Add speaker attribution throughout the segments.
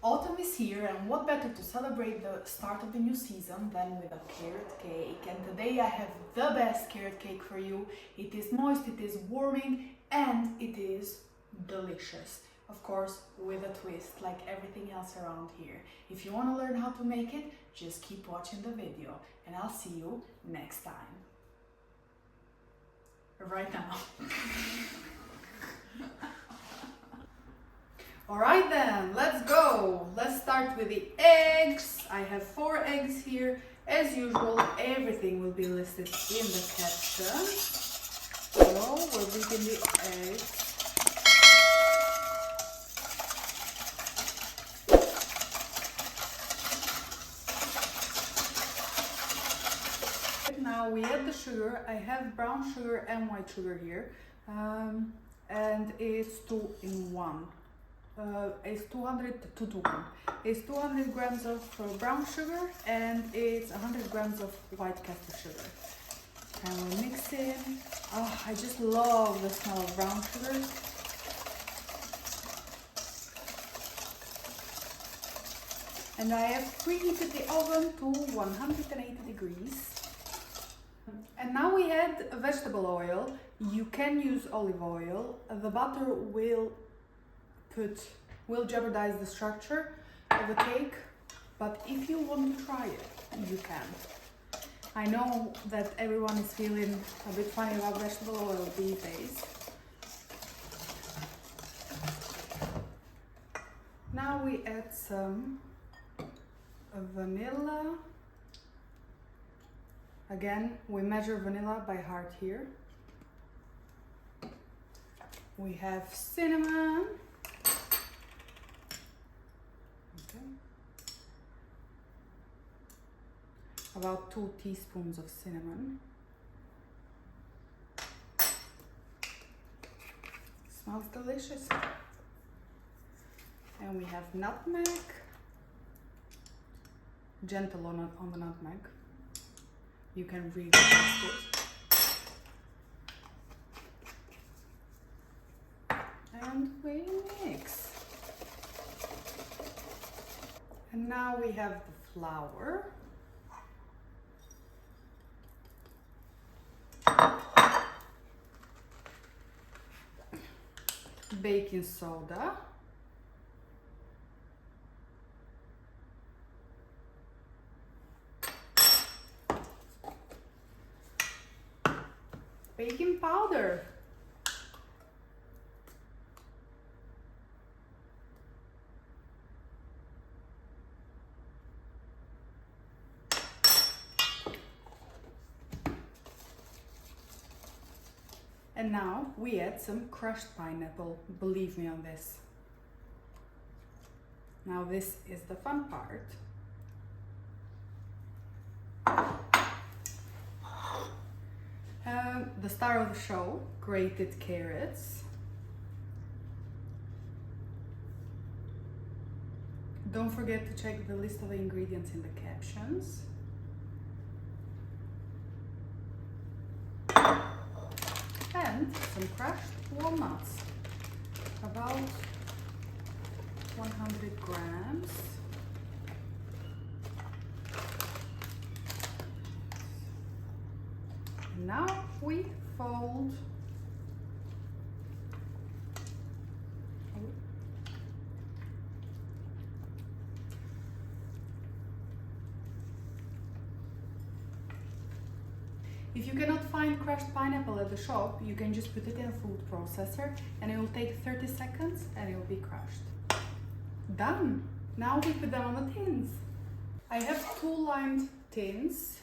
Speaker 1: Autumn is here, and what better to celebrate the start of the new season than with a carrot cake. And today I have the best carrot cake for you. It is moist, it is warming, and it is delicious. Of course, with a twist, like everything else around here. If you want to learn how to make it, just keep watching the video, and I'll see you next time. Right now. Alright then, let's go! Let's start with the eggs. I have 4 eggs here. As usual, everything will be listed in the caption. So, we're beating the eggs. Now we add the sugar. I have brown sugar and white sugar here. And it's 2 in 1. It's 200 grams of brown sugar and it's 100 grams of white caster sugar. And we mix it. Oh, I just love the smell of brown sugar. And I have preheated the oven to 180 degrees. And now we add vegetable oil. You can use olive oil. The butter will jeopardize the structure of the cake, but if you want to try it, you can. I know that everyone is feeling a bit funny about vegetable oil these days. Now we add some vanilla. Again, we measure vanilla by heart here. We have cinnamon. About 2 teaspoons of cinnamon. Smells delicious. And we have nutmeg. Gentle on the nutmeg. You can really taste it. And we mix. And now we have the flour. Baking soda, baking powder, and now we add some crushed pineapple. Believe me on this. Now this is the fun part. The star of the show, grated carrots. Don't forget to check the list of the ingredients in the captions. And some crushed walnuts, about 100 grams. And now we fold. If you cannot find crushed pineapple at the shop, you can just put it in a food processor and it will take 30 seconds and it will be crushed. Done! Now we put them on the tins. I have 2 lined tins.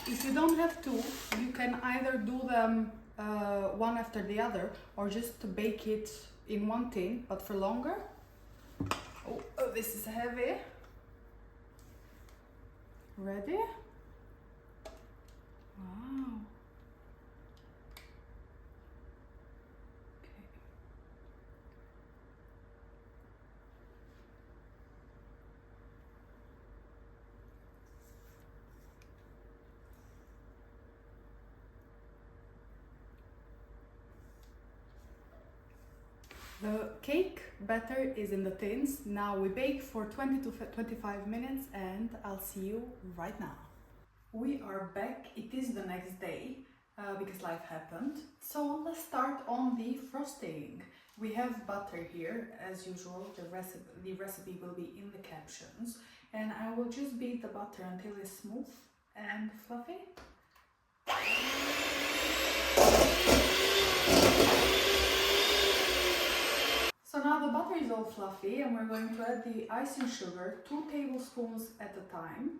Speaker 1: If you don't have 2, you can either do them one after the other or just bake it in one tin, but for longer. Oh, this is heavy. Ready? Wow. Okay. The cake batter is in the tins. Now we bake for 20 to 25 minutes and I'll see you right now. We are back. It is the next day because life happened. So let's start on the frosting. We have butter here as usual. The recipe will be in the captions. And I will just beat the butter until it's smooth and fluffy. So now the butter is all fluffy and we're going to add the icing sugar 2 tablespoons at a time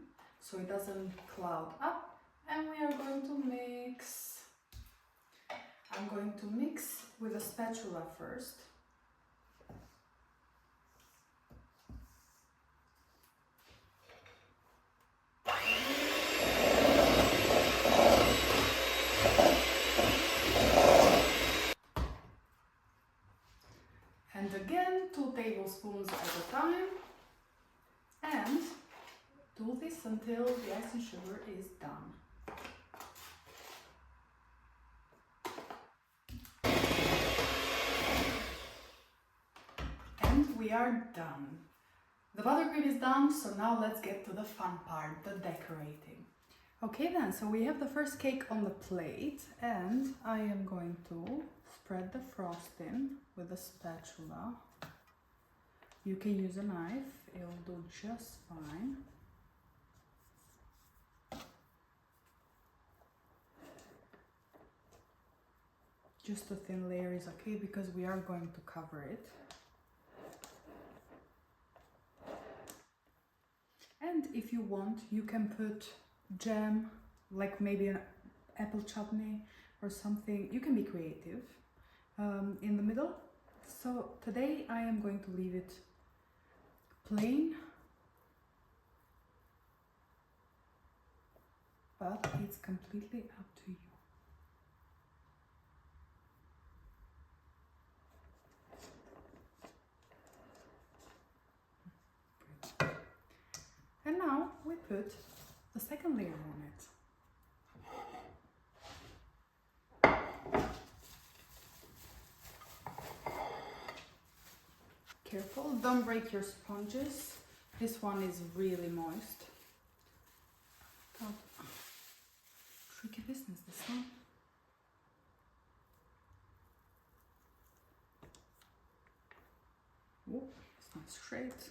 Speaker 1: so it doesn't cloud up, and we are going to mix. I'm going to mix with a spatula first. And again 2 tablespoons at a time, and do this until the icing sugar is done. And we are done. The buttercream is done, so now let's get to the fun part, the decorating. Okay then, so we have the first cake on the plate and I am going to spread the frosting with a spatula. You can use a knife, it'll do just fine. Just a thin layer is okay because we are going to cover it. And if you want, you can put jam, like maybe an apple chutney or something. You can be creative in the middle. So today I am going to leave it plain, but it's completely up to you. And now we put the second layer on it. Careful, don't break your sponges. This one is really moist. God. Tricky business, this one. Oh, it's not straight.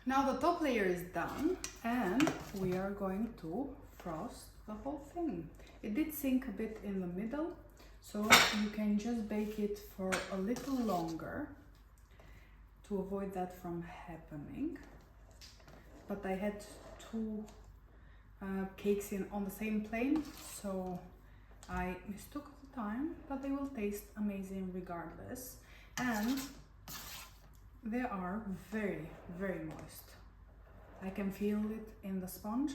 Speaker 1: Now the top layer is done and we are going to frost the whole thing. It did sink a bit in the middle, so you can just bake it for a little longer to avoid that from happening. But I had 2 cakes on the same plane, so I mistook the time, but they will taste amazing regardless. And they are very, very moist. I can feel it in the sponge.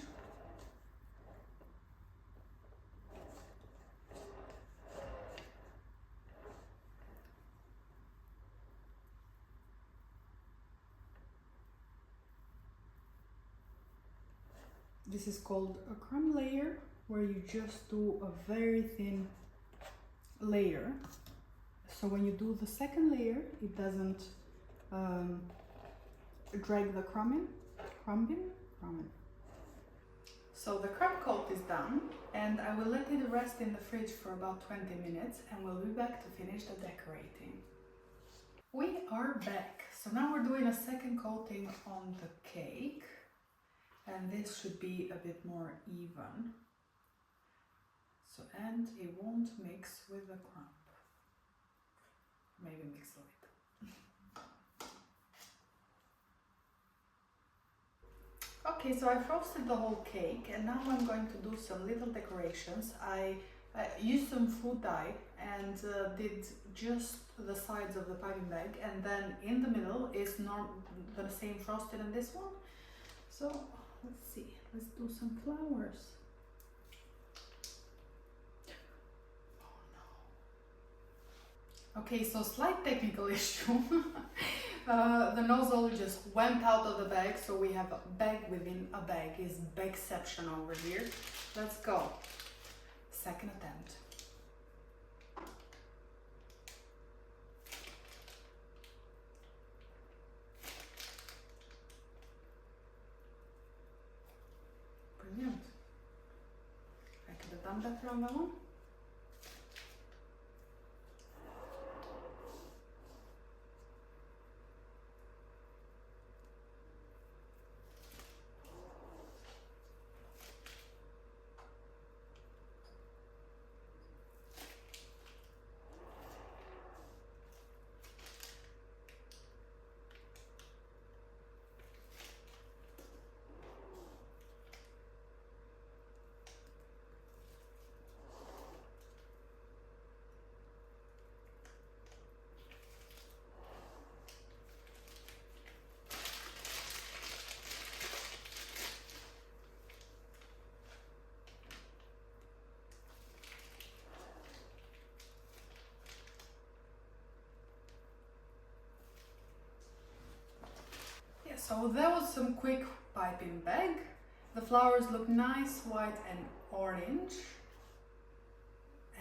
Speaker 1: This is called a crumb layer, where you just do a very thin layer. So when you do the second layer, it doesn't drag the crumb in. So the crumb coat is done and I will let it rest in the fridge for about 20 minutes and we'll be back to finish the decorating. We are back. So now we're doing a second coating on the cake and this should be a bit more even. So, and it won't mix with the crumb. Maybe mix a little. Okay, so I frosted the whole cake and now I'm going to do some little decorations. I used some food dye and did just the sides of the piping bag, and then in the middle is the same frosted in this one. So let's see, let's do some flowers. Oh no. Okay, so slight technical issue. The nozzle just went out of the bag, so we have a bag within a bag. Is bagception over here. Let's go. Second attempt. Brilliant. I could have done better on that one. So that was some quick piping bag. The flowers look nice, white and orange.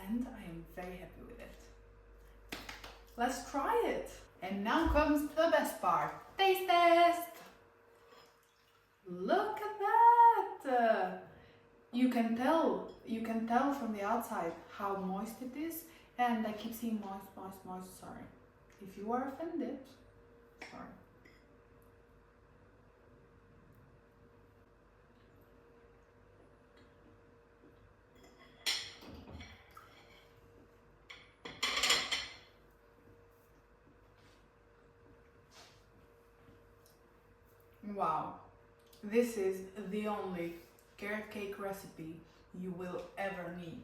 Speaker 1: And I am very happy with it. Let's try it. And now comes the best part. Taste test! Look at that! You can tell from the outside how moist it is. And I keep saying moist, moist, moist, sorry. If you are offended, sorry. Wow, this is the only carrot cake recipe you will ever need.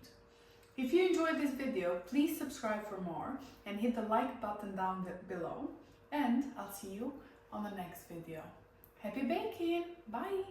Speaker 1: If you enjoyed this video, please subscribe for more and hit the like button down below, and I'll see you on the next video. Happy baking! Bye!